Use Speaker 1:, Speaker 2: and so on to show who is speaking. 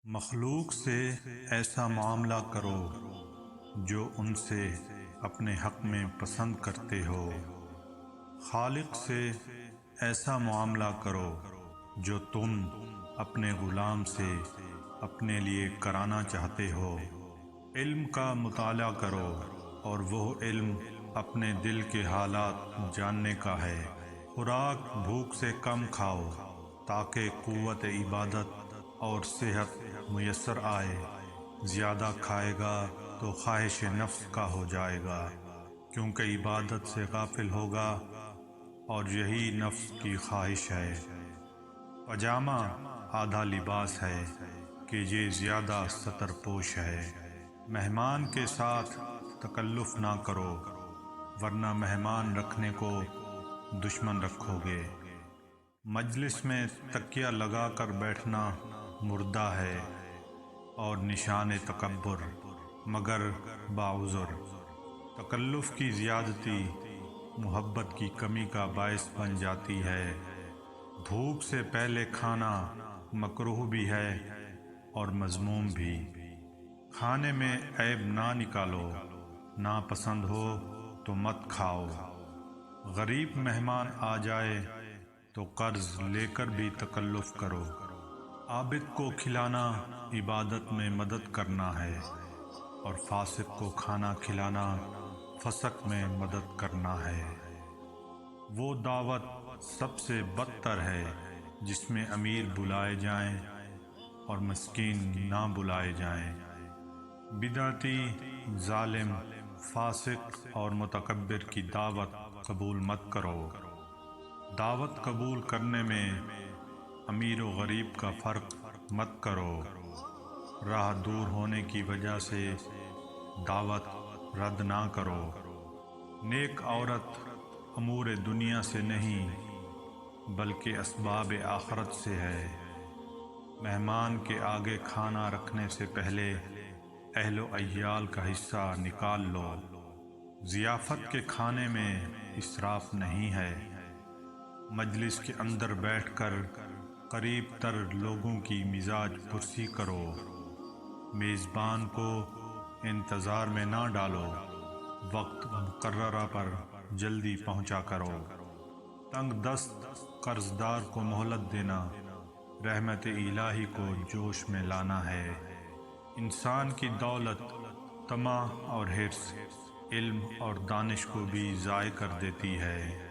Speaker 1: مخلوق سے ایسا معاملہ کرو جو ان سے اپنے حق میں پسند کرتے ہو۔ خالق سے ایسا معاملہ کرو جو تم اپنے غلام سے اپنے لیے کرانا چاہتے ہو۔ علم کا مطالعہ کرو اور وہ علم اپنے دل کے حالات جاننے کا ہے۔ خوراک بھوک سے کم کھاؤ تاکہ قوت عبادت اور صحت میسر آئے۔ زیادہ کھائے گا تو خواہش نفس کا ہو جائے گا، کیونکہ عبادت سے غافل ہوگا اور یہی نفس کی خواہش ہے۔ پاجامہ آدھا لباس ہے کہ یہ زیادہ ستر پوش ہے۔ مہمان کے ساتھ تکلف نہ کرو ورنہ مہمان رکھنے کو دشمن رکھو گے۔ مجلس میں تکیہ لگا کر بیٹھنا مردہ ہے اور نشان تکبر مگر باعذر۔ تکلف کی زیادتی محبت کی کمی کا باعث بن جاتی ہے۔ بھوک سے پہلے کھانا مکروہ بھی ہے اور مذموم بھی۔ کھانے میں عیب نہ نکالو، ناپسند ہو تو مت کھاؤ۔ غریب مہمان آ جائے تو قرض لے کر بھی تکلف کرو۔ عابد کو کھلانا عبادت میں مدد کرنا ہے اور فاسق کو کھانا کھلانا فسق میں مدد کرنا ہے۔ وہ دعوت سب سے بدتر ہے جس میں امیر بلائے جائیں اور مسکین نہ بلائے جائیں۔ بدعتی، ظالم، فاسق اور متکبر کی دعوت قبول مت کرو۔ دعوت قبول کرنے میں امیر و غریب کا فرق مت کرو۔ راہ دور ہونے کی وجہ سے دعوت رد نہ کرو۔ نیک عورت امور دنیا سے نہیں بلکہ اسباب آخرت سے ہے۔ مہمان کے آگے کھانا رکھنے سے پہلے اہل و عیال کا حصہ نکال لو۔ ضیافت کے کھانے میں اسراف نہیں ہے۔ مجلس کے اندر بیٹھ کر قریب تر لوگوں کی مزاج پرسی کرو۔ میزبان کو انتظار میں نہ ڈالو، وقت مقررہ پر جلدی پہنچا کرو۔ تنگ دست قرضدار کو مہلت دینا رحمت الہی کو جوش میں لانا ہے۔ انسان کی دولت طمع اور حرص علم اور دانش کو بھی ضائع کر دیتی ہے۔